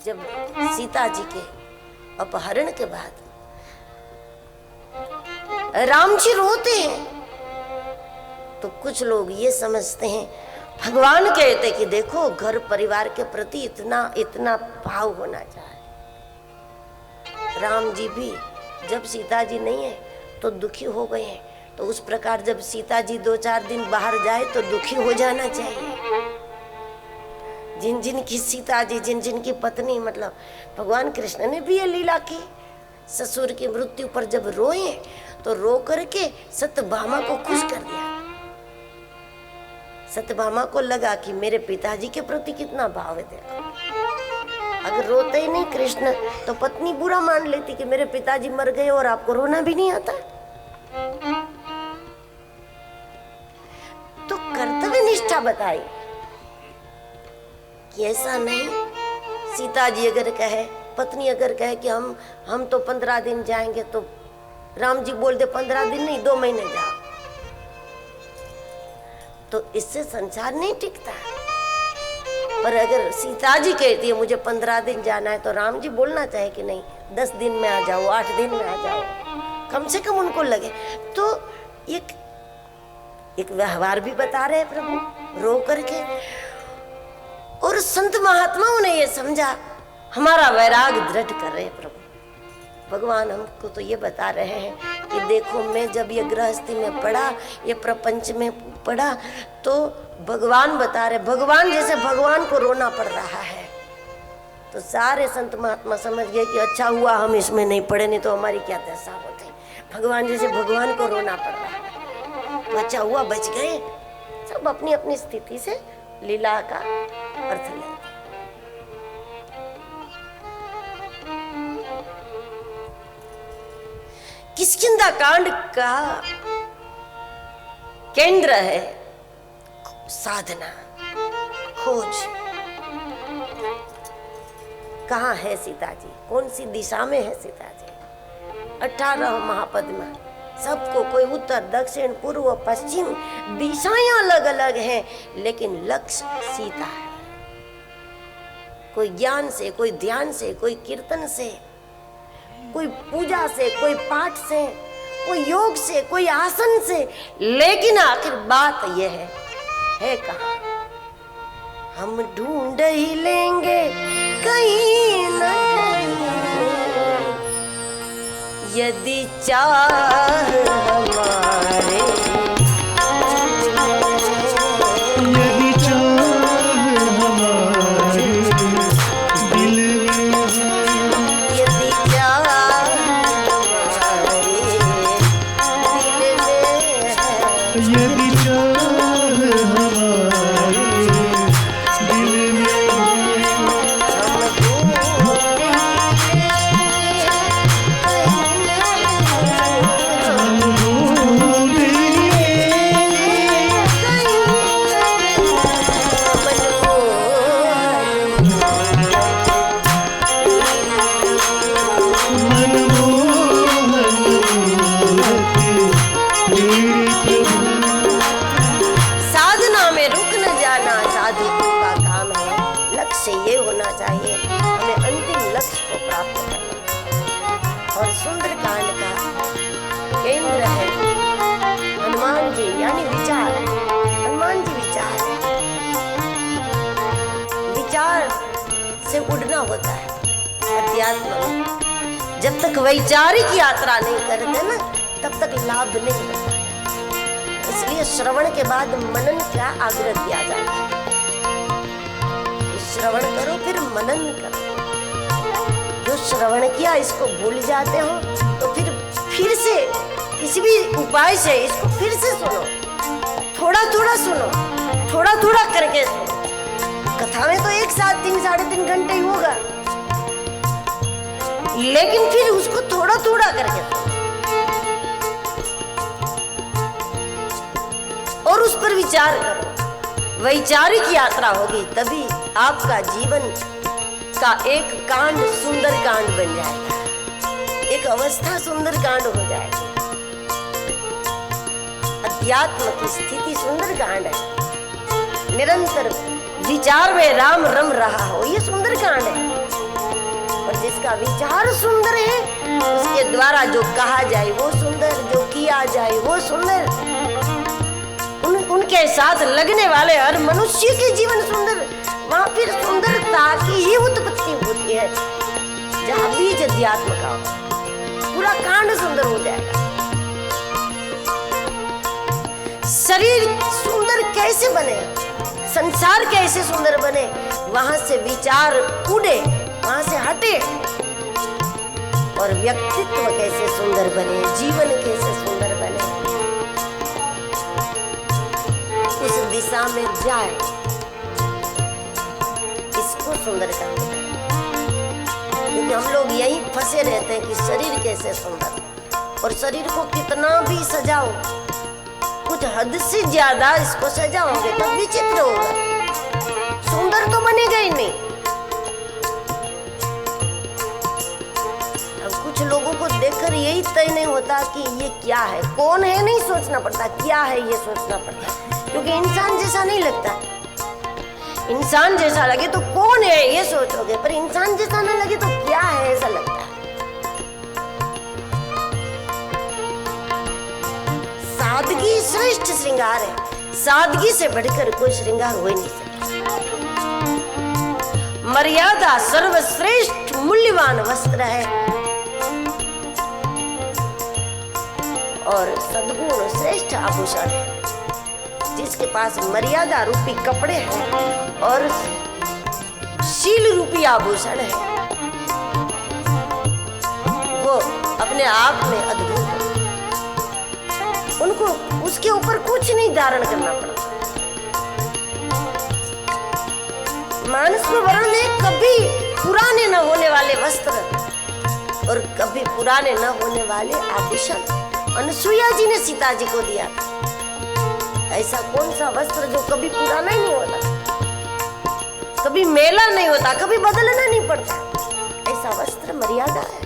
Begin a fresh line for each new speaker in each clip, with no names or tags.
जब सीता जी के अपहरण के बाद राम जी रोते हैं तो कुछ लोग ये समझते हैं भगवान कहते कि देखो घर परिवार के प्रति इतना इतना भाव होना चाहिए। राम जी भी जब सीता जी नहीं है तो दुखी हो गए हैं, तो उस प्रकार जब सीता जी 2-4 दिन बाहर जाए तो दुखी हो जाना चाहिए। जिन जिन की सीता जी, जिन जिन की पत्नी, मतलब भगवान कृष्ण ने भी ये लीला की। ससुर की मृत्यु पर जब रोए तो रो करके सत्यभामा को खुश कर दिया। सत्यभामा को लगा कि मेरे पिताजी के प्रति कितना भाव है। देखो अगर रोते ही नहीं कृष्ण तो पत्नी बुरा मान लेती कि मेरे पिताजी मर गए और आपको रोना भी नहीं आता। तो कर्तव्य निष्ठा बताई कि ऐसा नहीं। सीता जी अगर कहे, पत्नी अगर कहे कि हम तो 15 दिन जाएंगे, तो राम जी बोल दे 15 दिन नहीं 2 महीने जाओ, तो इससे संसार नहीं टिकता। पर अगर सीता जी कहती है मुझे 15 दिन जाना है, तो राम जी बोलना चाहे कि नहीं 10 दिन में आ जाओ, 8 दिन में आ जाओ, कम से कम उनको लगे। तो एक व्यवहार भी बता रहे प्रभु रो करके। और संत महात्माओं ने ये समझा, हमारा वैराग दृढ़ कर रहे प्रभु। भगवान हमको तो ये बता रहे हैं कि देखो मैं जब ये गृहस्थी में पड़ा, ये प्रपंच में पड़ा, तो भगवान बता रहे, भगवान जैसे भगवान को रोना पड़ रहा है। तो सारे संत महात्मा समझ गए कि अच्छा हुआ हम इसमें नहीं पड़े, नहीं तो हमारी क्या दशा होती। भगवान जैसे भगवान को रोना पड़ रहा है, तो अच्छा हुआ बच गए। सब अपनी अपनी स्थिति से लीला का अर्थ लेते। किष्किंधा कांड का केंद्र है साधना, खोज। कहाँ है सीता जी, कौन सी दिशा में है सीता जी। 18 महापद में सबको, कोई उत्तर दक्षिण पूर्व पश्चिम दिशाएं अलग अलग हैं, लेकिन लक्ष्य सीता है। कोई ज्ञान से, कोई ध्यान से, कोई कीर्तन से, कोई पूजा से, कोई पाठ से, कोई योग से, कोई आसन से, लेकिन आखिर बात यह है कहाँ? हम ढूंढ ही लेंगे कहीं न कहीं, यदि चाह हमारे,
यदि चाह हमारे दिल में,
यदि चाह हमारे दिल में,
यदि चाह हमारे दिल में,
हम ढूंढ
हम ढूंढ
साधना में रुक न जाना साधु का काम है। लक्ष्य ये होना चाहिए, हमें अंतिम लक्ष्य को प्राप्त करना। और सुंदरकांड का केंद्र है हनुमान जी, यानी विचार। हनुमान जी विचार से उड़ना होता है अध्यात्म में। जब तक वैचारिक यात्रा नहीं करते ना, तब तक लाभ नहीं होता। इसलिए श्रवण के बाद मनन का आग्रह किया जाता है। श्रवण करो फिर मनन करो। जो श्रवण किया इसको भूल जाते हो, तो फिर से किसी भी उपाय से इसको फिर से सुनो, थोड़ा थोड़ा सुनो, थोड़ा थोड़ा करके सुनो। कथा में तो एक साथ 3-3.5 घंटे ही होगा, लेकिन फिर उसको थोड़ा थोड़ा करके सुनो और उस पर विचार करो। वैचारिक यात्रा होगी, तभी आपका जीवन का एक कांड सुंदर कांड बन जाएगा, एक अवस्था सुंदर कांड हो जाएगी। अध्यात्म की स्थिति सुंदर कांड है। निरंतर विचार में राम रम रहा हो, ये सुंदर कांड है। जिसका विचार सुंदर है, उसके द्वारा जो कहा जाए वो सुंदर, जो किया जाए वो सुंदर, उनके साथ लगने वाले हर मनुष्य के जीवन सुंदर, वहां फिर सुंदरता की ही उत्पत्ति होती है। जहां बीज अध्यात्म का हो, पूरा कांड सुंदर हो जाएगा। शरीर सुंदर कैसे बने, संसार कैसे सुंदर बने, वहां से विचार उड़े, वहां से हटे, और व्यक्तित्व कैसे सुंदर बने, जीवन कैसे सुंदर बने, उस दिशा में जाए, इसको सुंदर करना है। क्योंकि हम लोग यही फंसे रहते हैं कि शरीर कैसे सुंदर, और शरीर को कितना भी सजाओ, कुछ हद से ज्यादा इसको सजाओगे तब विचित्र होगा, सुंदर तो बनेगा ही नहीं। अब कुछ लोगों को देखकर यही तय नहीं होता कि ये क्या है, कौन है, नहीं सोचना पड़ता, क्या है ये सोचना पड़ता, क्योंकि इंसान जैसा नहीं लगता। इंसान जैसा लगे तो कौन है ये सोचोगे, पर इंसान जैसा ना लगे तो क्या है ऐसा लगता है। सादगी श्रेष्ठ श्रृंगार है, सादगी से बढ़कर कोई श्रृंगार हो ही नहीं सकता। मर्यादा सर्वश्रेष्ठ मूल्यवान वस्त्र है, और सद्गुण श्रेष्ठ आभूषण है। जिसके पास मर्यादा रूपी कपड़े हैं और शील रूपी आभूषण है, वो अपने आप में अद्भुत है। उनको उसके ऊपर कुछ नहीं धारण करना पड़ा। मानस में वर्ण है कभी पुराने न होने वाले वस्त्र और कभी पुराने न होने वाले आभूषण अनसुईया जी ने सीता जी को दिया था। ऐसा कौन सा वस्त्र जो कभी पुराना ही नहीं होता, कभी मेला नहीं होता, कभी बदलना नहीं पड़ता, ऐसा वस्त्र मर्यादा है।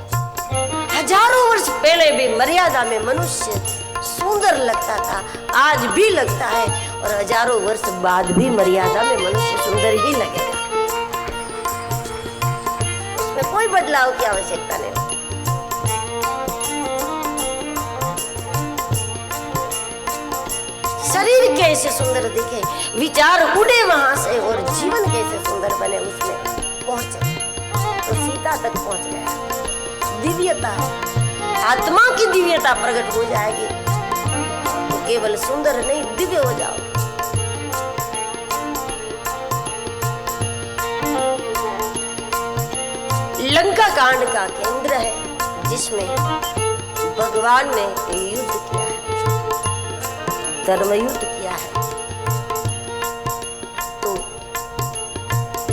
हजारों वर्ष पहले भी मर्यादा में मनुष्य सुंदर लगता था, आज भी लगता है, और हजारों वर्ष बाद भी मर्यादा में मनुष्य सुंदर ही लगेगा। उसमें कोई बदलाव की आवश्यकता नहीं। शरीर कैसे सुंदर दिखे, विचार उड़े वहां से, और जीवन कैसे सुंदर बने, उसमें पहुंचे तो सीता तक पहुंच गया। दिव्यता, आत्मा की दिव्यता प्रकट हो जाएगी तो केवल सुंदर नहीं दिव्य हो जाओगे। लंका कांड का केंद्र है, जिसमें भगवान ने युद्ध किया है, धर्म युद्ध किया है। तो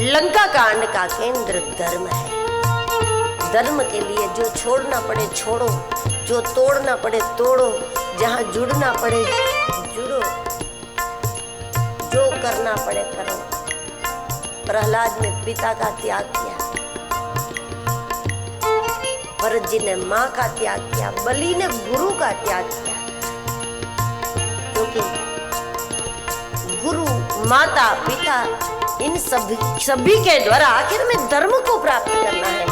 लंका कांड का केंद्र धर्म है। धर्म के लिए जो छोड़ना पड़े छोड़ो, जो तोड़ना पड़े तोड़ो, जहां जुड़ना पड़े जुड़ो, जो करना पड़े करो। प्रहलाद ने पिता का त्याग किया, भरत जी ने माँ का त्याग किया, बलि ने गुरु का त्याग किया, क्योंकि गुरु, माता, पिता, इन सभी के द्वारा आखिर में धर्म को प्राप्त करना है।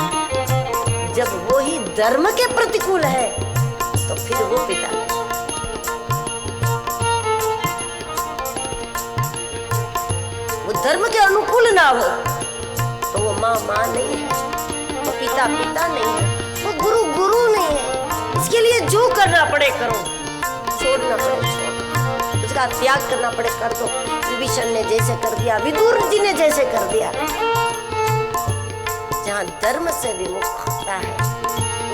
जब वो ही धर्म के प्रतिकूल है तो फिर वो पिता है। वो धर्म के अनुकूल ना हो तो वो माँ नहीं है, वो पिता नहीं है, वो गुरु नहीं है। इसके लिए जो करना पड़े करो, छोड़ना पड़े छोड़ो, उसका त्याग करना पड़े कर दो। विभीषण ने जैसे कर दिया, विदुर जी ने जैसे कर दिया। जहाँ धर्म से विमुख होता है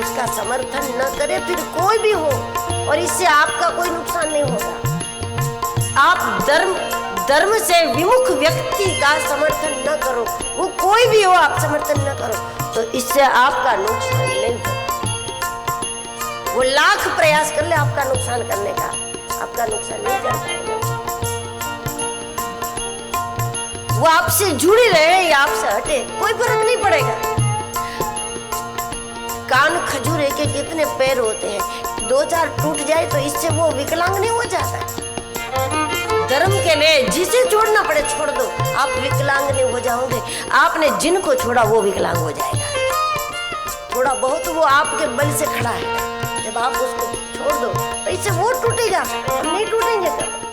उसका समर्थन न करे फिर कोई भी हो, और इससे आपका कोई नुकसान नहीं होगा। आप धर्म से विमुख व्यक्ति का समर्थन न करो, वो कोई भी हो, आप समर्थन न करो तो इससे आपका नुकसान नहीं होगा। वो लाख प्रयास कर ले आपका नुकसान करने का, आपका नुकसान नहीं कर पाएगा। वो आपसे जुड़े रहे या आपसे हटे, कोई फर्क नहीं पड़ेगा। कान खजूरे के कितने पैर होते हैं, 2-4 टूट जाए तो इससे वो विकलांग नहीं हो जाता। धर्म के लिए जिसे छोड़ना पड़े छोड़ दो, आप विकलांग नहीं हो जाओगे। आपने जिनको छोड़ा वो विकलांग हो जाएगा। थोड़ा बहुत वो आपके बल से खड़ा है, जब आप उसको छोड़ दो तो इससे वो टूटेगा, हम नहीं टूटेंगे कभी।